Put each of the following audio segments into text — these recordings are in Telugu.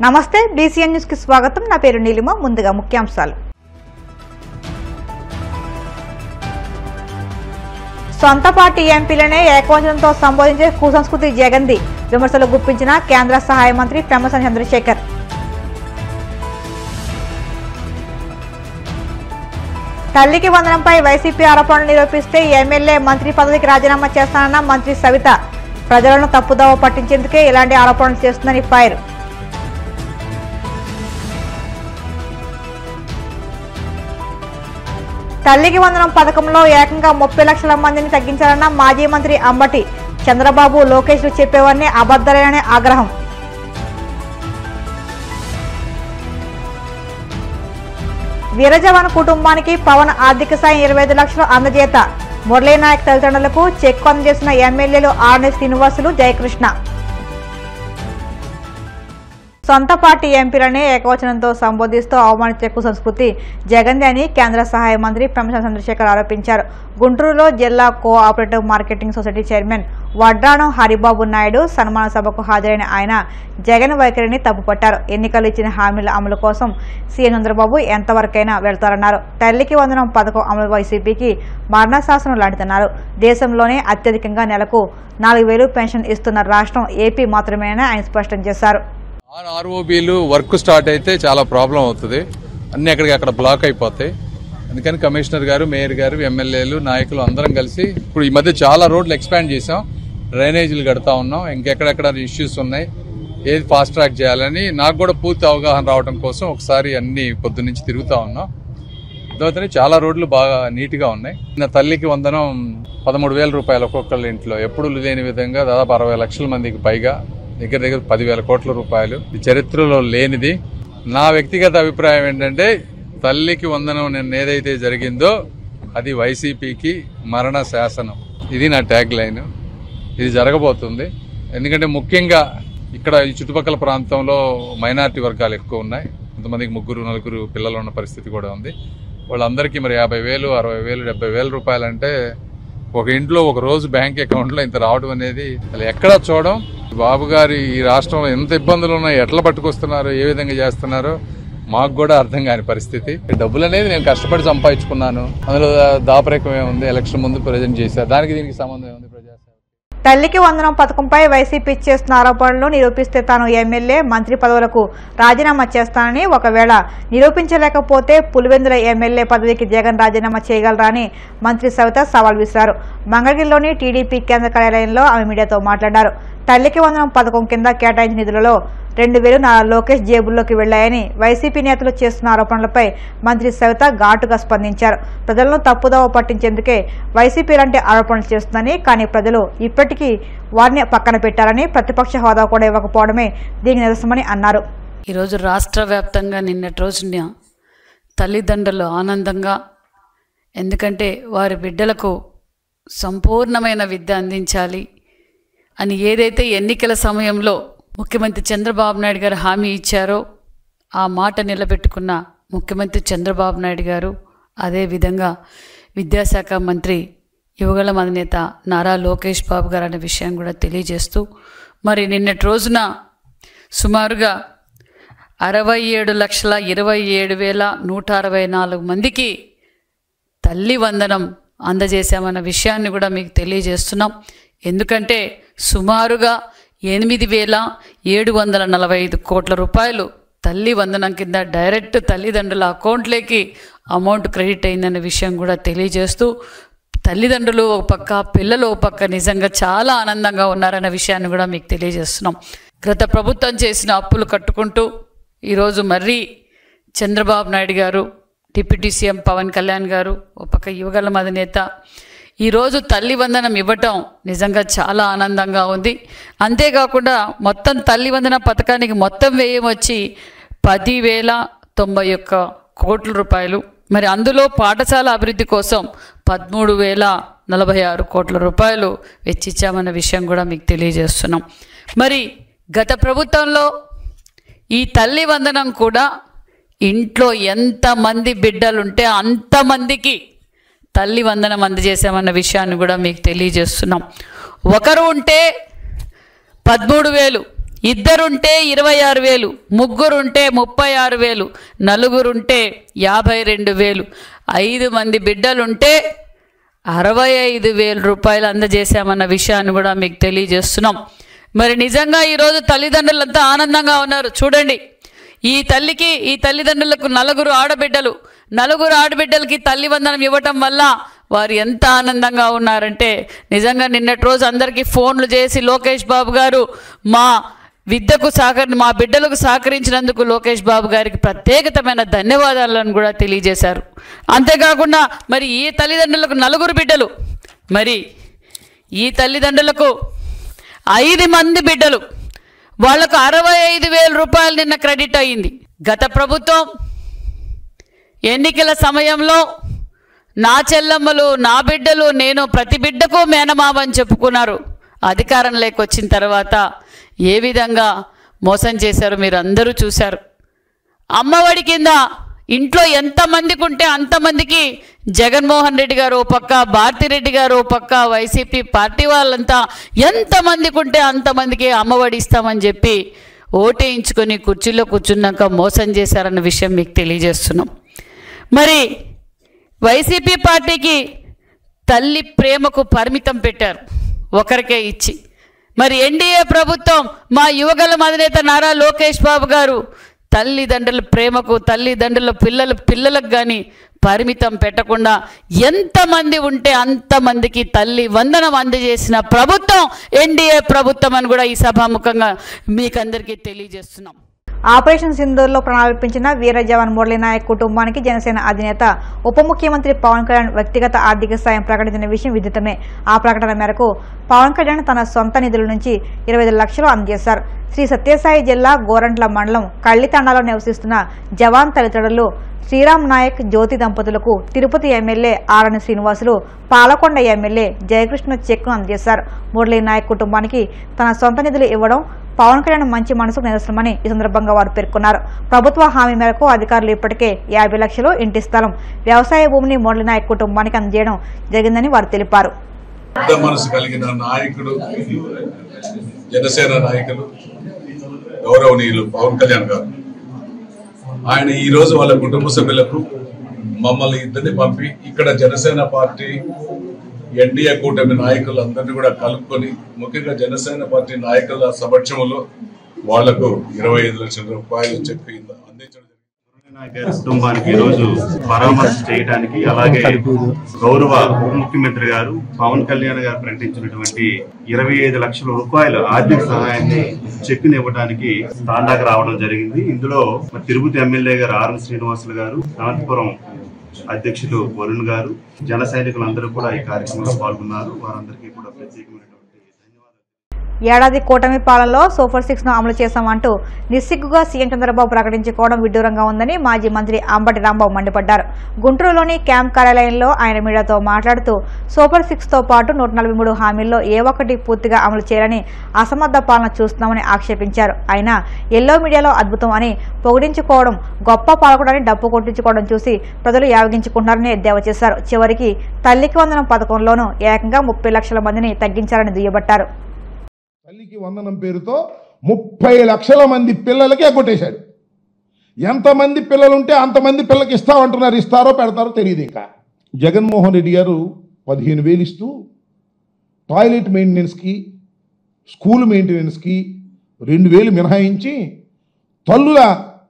నమస్తే బీసీఎన్ న్యూస్ కి స్వాగతం. నా పేరు నీలిమ. ముందుగా ముఖ్యాంశాలు. సొంత పార్టీ ఎంపీలనే ఏకవచనంతో సంబోధించే కుసంస్కృతి జగన్ది విమర్శలు గుప్పించిన కేంద్ర సహాయ మంత్రి పెమ్మసాని చంద్రశేఖర్. తల్లికి వందనంపై వైసీపీ ఆరోపణలు నిరూపిస్తే ఎమ్మెల్యే మంత్రి పదవికి రాజీనామా చేస్తానన్న మంత్రి సవిత. ప్రజలను తప్పుదోవ పట్టించేందుకే ఇలాంటి ఆరోపణలు చేస్తుందని ఫైర్. తల్లికి వందనం పథకంలో ఏకంగా 30 లక్షల మందిని తగ్గించాలన్న మాజీ మంత్రి అంబటి. చంద్రబాబు లోకేష్లు చెప్పేవన్నీ అబద్ధాలేననే ఆగ్రహం. వీరజవాన్ కుటుంబానికి పవన్ ఆర్థిక సాయం 25 లక్షలు అందజేత. మురళీనాయక్ తల్లిదండ్రులకు చెక్ అందజేసిన ఎమ్మెల్యేలు ఆర్ఎన్ శ్రీనివాసులు, జయకృష్ణ. సొంత పార్టీ ఎంపీలనే ఏకవచనంతో సంబోధిస్తూ అవమానించే కుసంస్కృతి జగన్ది అని కేంద్ర సహాయ మంత్రి పెమ్మసాని చంద్రశేఖర్ ఆరోపించారు. గుంటూరులో జిల్లా cooperative marketing society chairman Vadranam Haribabu Naidu సన్మాన సభకు హాజరైన ఆయన జగన్ వైఖరిని తప్పుపట్టారు. ఎన్నికలు ఇచ్చిన హామీల అమలు కోసం సీఎం చంద్రబాబు ఎంతవరకైనా వెళ్తారన్నారు. తల్లికి వందనం పథకం అమలు వైసీపీకి మరణశాసనం లాంటిదన్నారు. దేశంలోనే అత్యధికంగా నెలకు 4,000 పెన్షన్ ఇస్తున్న రాష్ట్రం ఏపీ మాత్రమేనని ఆయన స్పష్టం చేశారు. ఆర్ఓబీలు వర్క్ స్టార్ట్ అయితే చాలా ప్రాబ్లం అవుతుంది. అన్ని అక్కడ బ్లాక్ అయిపోతాయి. అందుకని కమిషనర్ గారు, మేయర్ గారు, ఎమ్మెల్యేలు, నాయకులు అందరం కలిసి ఇప్పుడు ఈ మధ్య చాలా రోడ్లు ఎక్స్పాండ్ చేసాం. డ్రైనేజీలు కడతా ఉన్నాం. ఇంకెక్కడెక్కడ ఇష్యూస్ ఉన్నాయి, ఏది ఫాస్ట్ ట్రాక్ చేయాలని నాకు కూడా పూర్తి అవగాహన రావడం కోసం ఒకసారి అన్ని పొద్దున్నుంచి తిరుగుతా ఉన్నాం. తర్వాత చాలా రోడ్లు బాగా నీట్గా ఉన్నాయి. నా తల్లికి వందనం 13,000 రూపాయలు ఒక్కొక్కళ్ళ ఇంట్లో ఎప్పుడు లేని విధంగా దాదాపు 60 లక్షల మందికి పైగా దగ్గర 10,000 కోట్ల రూపాయలు. ఈ చరిత్రలో లేనిది. నా వ్యక్తిగత అభిప్రాయం ఏంటంటే తల్లికి వందనం నిన్న ఏదైతే జరిగిందో అది వైసీపీకి మరణ శాసనం. ఇది నా ట్యాగ్ లైన్. ఇది జరగబోతుంది. ఎందుకంటే ముఖ్యంగా ఇక్కడ ఈ చుట్టుపక్కల ప్రాంతంలో మైనారిటీ వర్గాలు ఎక్కువ ఉన్నాయి. కొంతమందికి 3-4 పిల్లలు ఉన్న పరిస్థితి కూడా ఉంది. వాళ్ళందరికీ మరి 50,000, 60,000, 70,000 రూపాయలు అంటే ఒక ఇంట్లో ఒక రోజు బ్యాంక్ అకౌంట్లో ఇంత రావడం అనేది ఎక్కడా చూడడం. బాబు గారు ఈ రాష్ట్రంలో ఎంత ఇబ్బందులు ఉన్నాయి, ఎట్లా పట్టుకొస్తున్నారో, ఏ విధంగా చేస్తున్నారో మాకు కూడా అర్థం కాని పరిస్థితి. డబ్బులు అనేది నేను కష్టపడి సంపాదించుకున్నాను. అందులో దాపరికం ఏముంది, ఎలక్షన్ ముందు ప్రజెంట్ చేశారు. దానికి దీనికి సంబంధం ఏముంది? తల్లికి వందనం పథకంపై వైసీపీ చేస్తున్న ఆరోపణలు నిరూపిస్తే తాను ఎమ్మెల్యే మంత్రి పదవులకు రాజీనామా చేస్తానని, ఒకవేళ నిరూపించలేకపోతే పులివెందుల ఎమ్మెల్యే పదవికి జగన్ రాజీనామా చేయగలరా అని మంత్రి సవిత సవాల్ విసిరారు. మంగళగిరిలోని టీడీపీ కేంద్ర కార్యాలయంలో ఆమె మీడియాతో మాట్లాడారు. తల్లికి వందనం పథకం కింద కేటాయించిన నిధులలో 2,000 నారా లోకేష్ జేబుల్లోకి వెళ్లాయని వైసీపీ నేతలు చేస్తున్న ఆరోపణలపై మంత్రి సవిత ఘాటుగా స్పందించారు. ప్రజలను తప్పుదోవ పట్టించేందుకే వైసీపీ ఇలాంటి ఆరోపణలు చేస్తుందని, కానీ ప్రజలు ఇప్పటికీ వారిని పక్కన పెట్టారని, ప్రతిపక్ష హోదా కూడా ఇవ్వకపోవడమే దీనికి నిరసనమని అన్నారు. ఈరోజు రాష్ట్ర వ్యాప్తంగా నిన్నటి రోజున తల్లిదండ్రులు ఆనందంగా, ఎందుకంటే వారి బిడ్డలకు సంపూర్ణమైన విద్య అందించాలి అని ఏదైతే ఎన్నికల సమయంలో ముఖ్యమంత్రి చంద్రబాబు నాయుడు గారు హామీ ఇచ్చారో ఆ మాట నిలబెట్టుకున్న ముఖ్యమంత్రి చంద్రబాబు నాయుడు గారు, అదేవిధంగా విద్యాశాఖ మంత్రి యువగళం అధినేత నారా లోకేష్ బాబు గారు అనే విషయం కూడా తెలియజేస్తూ, మరి నిన్నటి రోజున సుమారుగా 67,27,164 మందికి తల్లి వందనం అందజేశామన్న విషయాన్ని కూడా మీకు తెలియజేస్తున్నాం. ఎందుకంటే సుమారుగా 8,745 కోట్ల రూపాయలు తల్లి వందనం కింద డైరెక్ట్ తల్లిదండ్రుల అకౌంట్లోకి అమౌంట్ క్రెడిట్ అయిందన్న విషయం కూడా తెలియజేస్తూ, తల్లిదండ్రులు ఒక పక్క, పిల్లలు ఒక పక్క నిజంగా చాలా ఆనందంగా ఉన్నారన్న విషయాన్ని కూడా మీకు తెలియజేస్తున్నాం. గత ప్రభుత్వం చేసిన అప్పులు కట్టుకుంటూ ఈరోజు మరీ చంద్రబాబు నాయుడు గారు, డిప్యూటీ సీఎం పవన్ కళ్యాణ్ గారు, ఒక పక్క యువగళం అధినేత ఈరోజు తల్లి వందనం ఇవ్వటం నిజంగా చాలా ఆనందంగా ఉంది. అంతేకాకుండా మొత్తం తల్లి వందన పథకానికి మొత్తం వ్యయం వచ్చి 10,091 కోట్ల రూపాయలు. మరి అందులో పాఠశాల అభివృద్ధి కోసం 13,046 కోట్ల రూపాయలు వెచ్చించామన్న విషయం కూడా మీకు తెలియజేస్తున్నాం. మరి గత ప్రభుత్వంలో ఈ తల్లి వందనం కూడా ఇంట్లో ఎంతమంది బిడ్డలుంటే అంతమందికి తల్లి వందనం అందజేసామన్న విషయాన్ని కూడా మీకు తెలియజేస్తున్నాం. ఒకరు ఉంటే 13,000, ఇద్దరుంటే 26,000, ముగ్గురుంటే 36,000, నలుగురుంటే 52,000, 5 మంది బిడ్డలుంటే 65,000 రూపాయలు అందజేశామన్న విషయాన్ని కూడా మీకు తెలియజేస్తున్నాం. మరి నిజంగా ఈరోజు తల్లిదండ్రులంతా ఆనందంగా ఉన్నారు. చూడండి, ఈ తల్లిదండ్రులకు 4 ఆడబిడ్డలకి తల్లి వందనం ఇవ్వటం వల్ల వారు ఎంత ఆనందంగా ఉన్నారంటే నిజంగా నిన్నటి రోజు అందరికీ ఫోన్లు చేసి లోకేష్ బాబు గారు మా బిడ్డలకు సహకరించినందుకు లోకేష్ బాబు గారికి ప్రత్యేకమైన ధన్యవాదాలను కూడా తెలియజేశారు. అంతేకాకుండా మరి ఈ తల్లిదండ్రులకు 4 బిడ్డలు, మరి ఈ తల్లిదండ్రులకు 5 మంది బిడ్డలు, వాళ్లకు 65,000 రూపాయలు నిన్న క్రెడిట్ అయ్యింది. గత ప్రభుత్వం ఎన్నికల సమయంలో నా చెల్లమ్మలు, నా బిడ్డలు, నేను ప్రతి బిడ్డకు మేనమామ అని చెప్పుకున్నారు. అధికారంలోకి వచ్చిన తర్వాత ఏ విధంగా మోసం చేశారో మీరు అందరూ చూశారు. అమ్మఒడి కింద ఇంట్లో ఎంతమందికి ఉంటే అంతమందికి జగన్మోహన్ రెడ్డి గారు ఓ పక్క, భారతిరెడ్డి గారు ఓ పక్క, వైసీపీ పార్టీ వాళ్ళంతా ఎంతమందికి ఉంటే అంతమందికి అమ్మఒడి ఇస్తామని చెప్పి ఓటేయించుకొని కుర్చీలో కూర్చున్నాక మోసం చేశారన్న విషయం మీకు తెలియజేస్తున్నాం. మరి వైసీపీ పార్టీకి తల్లి ప్రేమకు పరిమితం పెట్టారు, ఒకరికే ఇచ్చి. మరి ఎన్డీఏ ప్రభుత్వం మా యువగలం అధినేత నారా లోకేష్ బాబు గారు తల్లిదండ్రుల ప్రేమకు, తల్లిదండ్రుల పిల్లలకు కానీ పరిమితం పెట్టకుండా ఎంతమంది ఉంటే అంతమందికి తల్లి వందనం అందజేసిన ప్రభుత్వం ఎన్డీఏ ప్రభుత్వం అని కూడా ఈ సభాముఖంగా మీకందరికీ తెలియజేస్తున్నాం. ఆపరేషన్ సింధూర్లో ప్రాణాలర్పించిన వీర జవాన్ మురళీ నాయక్ కుటుంబానికి జనసేన అధినేత ఉప ముఖ్యమంత్రి పవన్ కళ్యాణ్ వ్యక్తిగత ఆర్థిక సాయం ప్రకటించిన విషయం విదితమే. ఆ ప్రకటన మేరకు పవన్ కళ్యాణ్ తన సొంత నిధుల నుంచి 25 లక్షలు అందజేశారు. శ్రీ సత్యసాయి జిల్లా గోరంట్ల మండలం కళ్లితండాలో నివసిస్తున్న జవాన్ తల్లిదండ్రులు శ్రీరామ్ నాయక్, జ్యోతి దంపతులకు తిరుపతి ఎమ్మెల్యే ఆరణి శ్రీనివాసులు, పాలకొండ ఎమ్మెల్యే జయకృష్ణ చెక్ను అందజేశారు. మురళీ నాయక్ కుటుంబానికి తన సొంత నిధులు ఇవ్వడం పవన్ కళ్యాణ్ మంచి మనసుకు నిదర్శనమని ఈ సందర్భంగా వారు పేర్కొన్నారు. ప్రభుత్వ హామీ మేరకు అధికారులు ఇప్పటికే 50 లక్షలు, ఇంటి స్థలం, వ్యవసాయ భూమిని మురళీ నాయక్ కుటుంబానికి అందజేయడం జరిగిందని వారు తెలిపారు. పెద్ద మనసు కలిగిన నాయకుడు, జనసేన నాయకులు, గౌరవనీయులు పవన్ కళ్యాణ్ గారు, ఆయన ఈ రోజు వాళ్ళ కుటుంబ సభ్యులకు మమ్మల్ని ఇద్దరిని పంపి ఇక్కడ జనసేన పార్టీ ఎన్డీఏ కూటమి నాయకులందరినీ కూడా కలుపుకొని ముఖ్యంగా జనసేన పార్టీ నాయకుల సమక్షంలో వాళ్లకు 25 లక్షల రూపాయలు చెక్ అందించడం. కుటుంబానికి ఈ రోజు పరామర్శ చేయడానికి, అలాగే గౌరవ ఉప ముఖ్యమంత్రి గారు పవన్ కళ్యాణ్ గారు ప్రకటించినటువంటి 25 లక్షల రూపాయల ఆర్థిక సహాయాన్ని చెక్కుని ఇవ్వడానికి తాండాకు రావడం జరిగింది. ఇందులో తిరుపతి ఎమ్మెల్యే గారు ఆరణి శ్రీనివాసులు గారు, అనంతపురం అధ్యక్షులు వరుణ్ గారు, జన సైనికులందరూ కూడా ఈ కార్యక్రమంలో పాల్గొన్నారు. వారందరికీ కూడా ప్రత్యేకమైనటువంటి ఏడాది కూటమి పాలనలో సూపర్ 6 ను అమలు చేశామంటూ నిస్సిగ్గుగా సీఎం చంద్రబాబు ప్రకటించుకోవడం విడ్డూరంగా ఉందని మాజీ మంత్రి అంబటి రాంబాబు మండిపడ్డారు. గుంటూరులోని క్యాంప్ కార్యాలయంలో ఆయన మీడియాతో మాట్లాడుతూ సూపర్ 6 తో పాటు 143 హామీల్లో ఏ ఒక్కటి పూర్తిగా అమలు చేయాలని అసమర్థ పాలన చూస్తున్నామని ఆక్షేపించారు. అయినా ఎల్లో మీడియాలో అద్భుతం అని పొగిడించుకోవడం, గొప్ప పాలకుడని డప్పు కొట్టించుకోవడం చూసి ప్రజలు యావగించుకుంటున్నారని ఎద్దేవా చేశారు. చివరికి తల్లికి వందనం పథకంలోనూ ఏకంగా 30 లక్షల మందిని తగ్గించారని దుయ్యబట్టారు. తల్లికి వందనం పేరుతో 30 లక్షల మంది పిల్లలకి ఎగ్గొట్టేశాడు. ఎంతమంది పిల్లలుంటే అంతమంది పిల్లలకి ఇస్తామంటున్నారు. ఇస్తారో పెడతారో తెలియదు. ఇంకా జగన్మోహన్ రెడ్డి గారు 15,000 ఇస్తూ టాయిలెట్ మెయింటెనెన్స్కి, స్కూల్ మెయింటెనెన్స్కి 2,000 మినహాయించి తల్లుల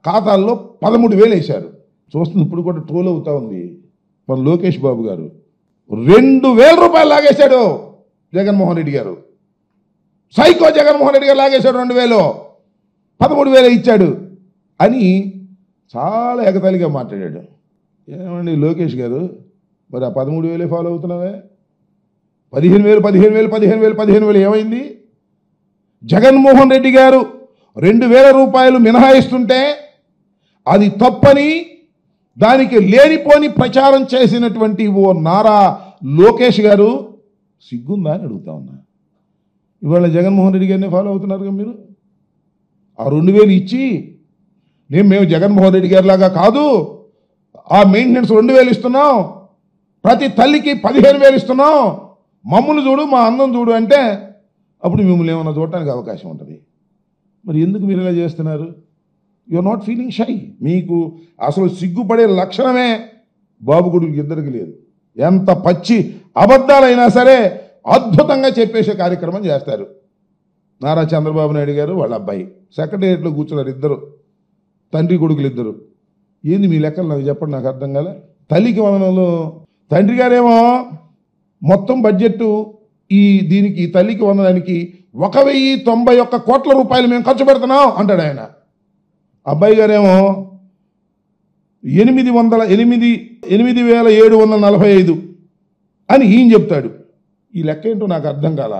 ఖాతాల్లో 13,000 వేశారు. చూస్తుంది ఇప్పుడు కూడా ట్రోల్ అవుతా ఉంది మన లోకేష్ బాబు గారు. 2,000 రూపాయలు లాగేశాడు జగన్మోహన్ రెడ్డి గారు. సైకో జగన్మోహన్ రెడ్డి గారు లాగేశాడు. 2,000, 13,000 ఇచ్చాడు అని చాలా ఎగతాళిగా మాట్లాడాడు. ఏమండి లోకేష్ గారు, మరి ఆ 13,000 ఫాలో అవుతున్నావే? 15,000 ఏమైంది? జగన్మోహన్ రెడ్డి గారు 2,000 రూపాయలు మినహాయిస్తుంటే అది తప్పని దానికి లేనిపోని ప్రచారం చేసినటువంటి ఓ నారా లోకేష్ గారు సిగ్గుందా అని అడుగుతా ఉన్నా. ఇవాళ జగన్మోహన్ రెడ్డి గారిని ఫాలో అవుతున్నారుగా మీరు. ఆ 2,000 ఇచ్చి మేము జగన్మోహన్ రెడ్డి గారి లాగా కాదు, ఆ మెయింటెనెన్స్ 2,000 ఇస్తున్నాం, ప్రతి తల్లికి 15,000 ఇస్తున్నాం, మమ్మల్ని చూడు, మా అందం చూడు అంటే అప్పుడు మిమ్మల్ని ఏమన్నా చూడటానికి అవకాశం ఉంటుంది. మరి ఎందుకు మీరు ఇలా చేస్తున్నారు? You are not feeling shy. మీకు అసలు సిగ్గుపడే లక్షణమే బాబు కొడుకులకి ఇద్దరికి లేదు. ఎంత పచ్చి అబద్ధాలైనా సరే అద్భుతంగా చెప్పేసే కార్యక్రమం చేస్తారు. నారా చంద్రబాబు నాయుడు గారు వాళ్ళ అబ్బాయి సెక్రటేరియట్లో కూర్చున్నారు, ఇద్దరు తండ్రి కొడుకులు ఇద్దరు. ఏంది మీ లెక్కలు నాకు చెప్పండి, నాకు అర్థం కాలే. తల్లికి వందనంలో తండ్రి గారేమో మొత్తం బడ్జెట్ దీనికి తల్లికి వందనానికి 1,091 కోట్ల రూపాయలు మేము ఖర్చు పెడుతున్నాం అంటాడు ఆయన. అబ్బాయి గారేమో 8,745 అని ఈయన చెప్తాడు. ఈ లెక్క ఏంటో నాకు అర్థం కాల.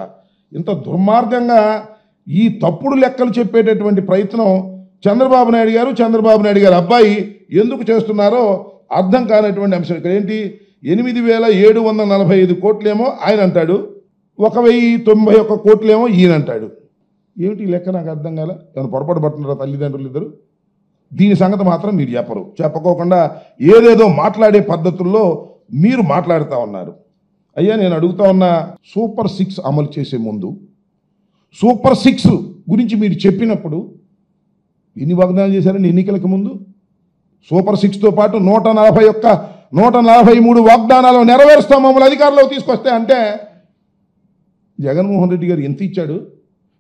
ఇంత దుర్మార్గంగా ఈ తప్పుడు లెక్కలు చెప్పేటటువంటి ప్రయత్నం చంద్రబాబు నాయుడు గారు అబ్బాయి ఎందుకు చేస్తున్నారో అర్థం కానటువంటి అంశం. ఇక్కడ ఏంటి, 8,745 కోట్లేమో ఆయన అంటాడు, 1,091 కోట్లేమో ఈయన అంటాడు. ఏమిటి ఈ లెక్క నాకు అర్థం కాలే. ఏమైనా పొరపాటు పడుతున్నారా తల్లిదండ్రులు ఇద్దరు? దీని సంగతి మాత్రం మీరు చెప్పరు. చెప్పకోకుండా ఏదేదో మాట్లాడే పద్ధతుల్లో మీరు మాట్లాడుతూ ఉన్నారు. అయ్యా నేను అడుగుతా ఉన్నా, సూపర్ 6 అమలు చేసే ముందు సూపర్ 6 గురించి మీరు చెప్పినప్పుడు ఎన్ని వాగ్దానాలు చేశారండి ఎన్నికలకు ముందు? సూపర్ 6తో పాటు 143 వాగ్దానాలు నెరవేరుస్తాం మమ్మల్ని అధికారంలోకి తీసుకొస్తే అంటే జగన్మోహన్ రెడ్డి గారు ఎంత ఇచ్చాడు,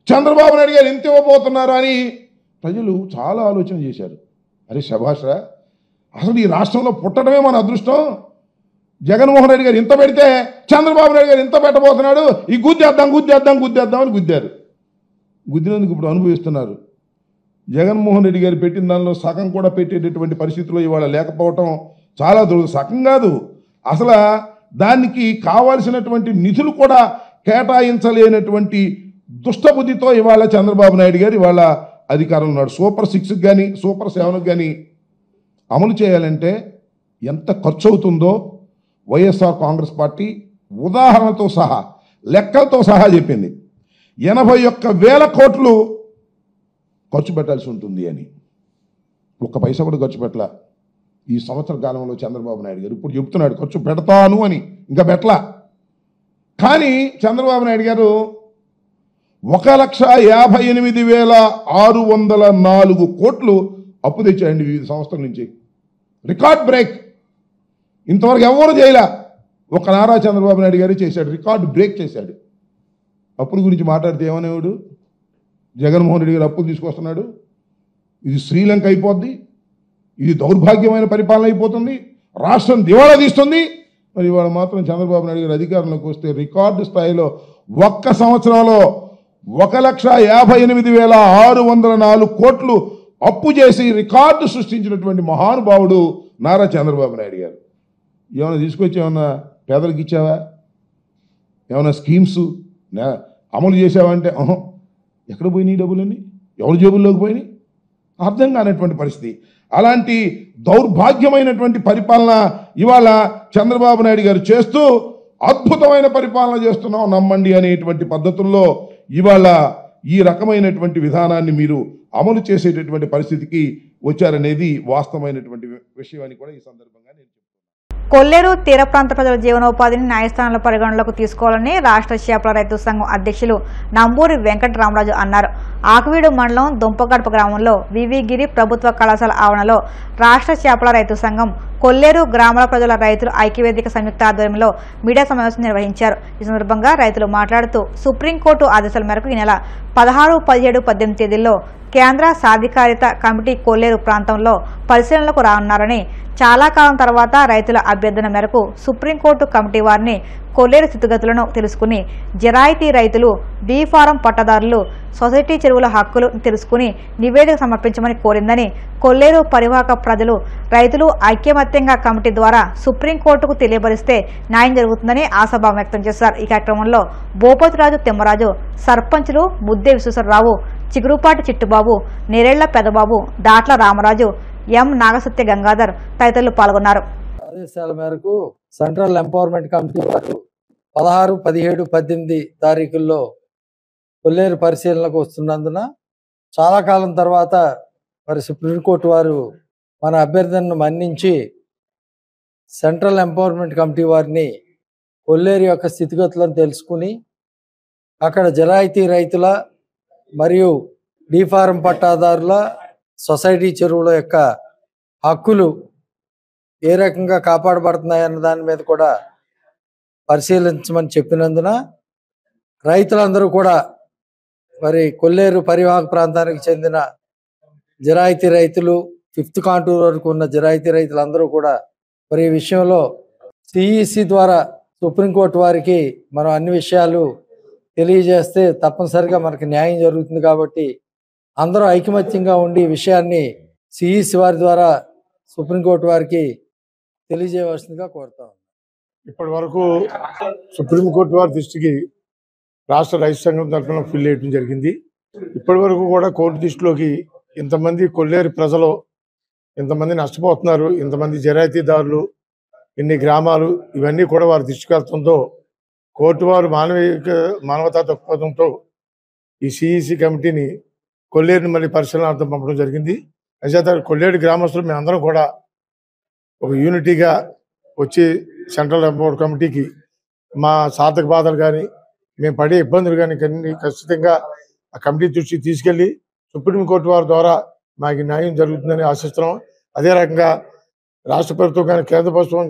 చంద్రబాబు నాయుడు గారు ఎంత ఇవ్వబోతున్నారు అని ప్రజలు చాలా ఆలోచన చేశారు. అరే శభాష్రా, అసలు ఈ రాష్ట్రంలో పుట్టడమే మన అదృష్టం. జగన్మోహన్ రెడ్డి గారు ఇంత పెడితే చంద్రబాబు నాయుడు గారు ఇంత పెట్టబోతున్నాడు, ఈ గుద్దేద్దాం అని గుద్దారు. గుద్దినందుకు ఇప్పుడు అనుభవిస్తున్నారు. జగన్మోహన్ రెడ్డి గారు పెట్టిన దానిలో సగం కూడా పెట్టేటటువంటి పరిస్థితుల్లో ఇవాళ లేకపోవటం చాలా సగం కాదు, అసలు దానికి కావాల్సినటువంటి నిధులు కూడా కేటాయించలేనటువంటి దుష్టబుద్ధితో ఇవాళ చంద్రబాబు నాయుడు గారు ఇవాళ అధికారంలో ఉన్నాడు. సూపర్ 6కి కానీ సూపర్ 7కి కానీ అమలు చేయాలంటే ఎంత ఖర్చు అవుతుందో వైఎస్ఆర్ కాంగ్రెస్ పార్టీ ఉదాహరణతో సహా లెక్కలతో సహా చెప్పింది. 81,000 కోట్లు ఖర్చు పెట్టాల్సి ఉంటుంది అని. ఒక్క పైసా కూడా ఖర్చు పెట్టలా ఈ సంవత్సర కాలంలో చంద్రబాబు నాయుడు గారు. ఇప్పుడు చెప్తున్నాడు ఖర్చు పెడతాను అని, ఇంకా పెట్టలా. కానీ చంద్రబాబు నాయుడు గారు 1,58,604 కోట్లు అప్పు తెచ్చాయండి వివిధ సంస్థల నుంచి. Record break. ఇంతవరకు ఎవరు చేయలే, ఒక నారా చంద్రబాబు నాయుడు గారు చేశాడు, రికార్డ్ బ్రేక్ చేశాడు. అప్పుల గురించి మాట్లాడితే ఏమనేవాడు, జగన్మోహన్ రెడ్డి గారు అప్పులు తీసుకొస్తున్నాడు, ఇది శ్రీలంక అయిపోద్ది, ఇది దౌర్భాగ్యమైన పరిపాలన అయిపోతుంది, రాష్ట్రం దివాళా తీస్తుంది. మరి ఇవాళ మాత్రం చంద్రబాబు నాయుడు గారు అధికారంలోకి వస్తే రికార్డు స్థాయిలో ఒక్క సంవత్సరంలో 1,58,604 కోట్లు అప్పు చేసి రికార్డు సృష్టించినటువంటి మహానుభావుడు నారా చంద్రబాబు నాయుడు గారు. ఏమైనా తీసుకొచ్చి ఏమన్నా పేదలకు ఇచ్చావా, ఏమైనా స్కీమ్స్ అమలు చేసావంటే ఎక్కడ పోయినాయి డబ్బులన్నీ, ఎవరి జేబుల్లోకి పోయినాయి, అర్థం కానటువంటి పరిస్థితి. అలాంటి దౌర్భాగ్యమైనటువంటి పరిపాలన ఇవాళ చంద్రబాబు నాయుడు గారు చేస్తూ అద్భుతమైన పరిపాలన చేస్తున్నాం నమ్మండి అనేటువంటి పద్ధతుల్లో ఇవాళ ఈ రకమైనటువంటి విధానాన్ని మీరు అమలు చేసేటటువంటి పరిస్థితికి వచ్చారనేది వాస్తవమైనటువంటి విషయం అని కూడా ఈ సందర్భంగా నేను చెప్తున్నాను. కొల్లేరు తీర ప్రాంత ప్రజల జీవనోపాధిని న్యాయస్థానంలో పరిగణలోకి తీసుకోవాలని రాష్ట్ర చేపల రైతు సంఘం అధ్యక్షులు నంబూరి వెంకటరామరాజు అన్నారు. ఆకువీడు మండలం దుంపగడప గ్రామంలో వివిగిరి ప్రభుత్వ కళాశాల ఆవరణలో రాష్ట్ర చేపల రైతు సంఘం కొల్లేరు గ్రామాల ప్రజల రైతులు ఐక్యవేదిక సంయుక్త ఆధ్వర్యంలో మీడియా సమావేశం నిర్వహించారు. ఈ సందర్భంగా రైతులు మాట్లాడుతూ సుప్రీంకోర్టు ఆదేశాల మేరకు ఈ నెల 16, 17, 18 తేదీల్లో కేంద్ర సాధికారిత కమిటీ కొల్లేరు ప్రాంతంలో పరిశీలనలకు రానున్నారని, చాలా కాలం తర్వాత రైతుల అభ్యర్థన మేరకు సుప్రీంకోర్టు కమిటీ వారిని కొల్లేరు స్థితిగతులను తెలుసుకుని జరాయితీ రైతులు, బీ ఫారం పట్టదారులు, సొసైటీ చెరువుల హక్కులు తెలుసుకుని నివేదిక సమర్పించమని కోరిందని, కొల్లేరు పరివాహక ప్రజలు, రైతులు ఐక్యమత్యంగా కమిటీ ద్వారా సుప్రీంకోర్టుకు తెలియపరిస్తే న్యాయం జరుగుతుందని ఆశాభావం వ్యక్తం చేశారు. ఈ కార్యక్రమంలో భూపతిరాజు తిమ్మరాజు, సర్పంచులు ముద్దే విశ్వేశ్వరరావు, చిగురుపాటి చిట్టుబాబు, నేరేళ్ల పెదబాబు, దాట్ల రామరాజు, ఎం నాగసత్య గంగాధర్ తదితరులు పాల్గొన్నారు. ఆదేశాల మేరకు సెంట్రల్ ఎంపవర్మెంట్ కమిటీ వారు 16, 17, 18 తారీఖుల్లో కొల్లేరు పరిశీలనకు వస్తున్నందున చాలా కాలం తర్వాత మరి సుప్రీంకోర్టు వారు మన అభ్యర్థనను మన్నించి సెంట్రల్ ఎంపవర్మెంట్ కమిటీ వారిని కొల్లేరు యొక్క స్థితిగతులను తెలుసుకుని అక్కడ జరాయితీ రైతుల మరియు డీ ఫారం పట్టాదారుల సొసైటీ చెరువుల యొక్క హక్కులు ఏ రకంగా కాపాడబడుతున్నాయన్న దాని మీద కూడా పరిశీలించమని చెప్పినందున రైతులందరూ కూడా మరి కొల్లేరు పరివాహక ప్రాంతానికి చెందిన జిరాయితీ రైతులు 5th కాంటూర్ వరకు ఉన్న జిరాయితీ రైతులందరూ కూడా మరి ఈ విషయంలో సిఈసి ద్వారా సుప్రీంకోర్టు వారికి మనం అన్ని విషయాలు తెలియజేస్తే తప్పనిసరిగా మనకి న్యాయం జరుగుతుంది. కాబట్టి అందరూ ఐకమత్యంగా ఉండి ఈ విషయాన్ని సిఈసి వారి ద్వారా సుప్రీంకోర్టు వారికి తెలియజేయవలసిందిగా కోరుతాం. ఇప్పటి వరకు సుప్రీంకోర్టు వారి దృష్టికి రాష్ట్ర రైతు సంఘం తరఫున ఫిల్ చేయడం జరిగింది. ఇప్పటి వరకు కూడా కోర్టు దృష్టిలోకి ఇంతమంది కొల్లేరు ప్రజలు ఇంతమంది నష్టపోతున్నారు, ఇంతమంది జిరాయితీదారులు, ఇన్ని గ్రామాలు, ఇవన్నీ కూడా వారి దృష్టికి వెళ్తుందో కోర్టు వారు మానవతా దృక్పథంతో ఈ సిఈసి కమిటీని కొల్లేరుని మళ్ళీ పరిశీలనార్థం పంపడం జరిగింది. అయితే కొల్లేరు గ్రామస్తులు మేమందరం కూడా ఒక యూనిటీగా వచ్చి సెంట్రల్ ఎంపవర్డ్ కమిటీకి మా సాధక బాధలు కానీ మేము పడే ఇబ్బందులు కానీ ఖచ్చితంగా ఆ కమిటీ దృష్టికి తీసుకెళ్లి సుప్రీంకోర్టు వారి ద్వారా మాకు న్యాయం జరుగుతుందని ఆశిస్తున్నాం. అదే రకంగా రాష్ట్ర ప్రభుత్వం కానీ కేంద్ర ప్రభుత్వం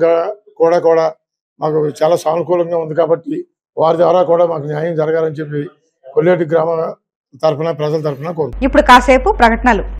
కూడా మాకు చాలా సానుకూలంగా ఉంది కాబట్టి వారి ద్వారా కూడా మాకు న్యాయం జరగాలని చెప్పి కొల్లేరు గ్రామ తరఫున ప్రజల తరఫున కోరుతున్నాం. ఇప్పుడు కాసేపు ప్రకటనలు.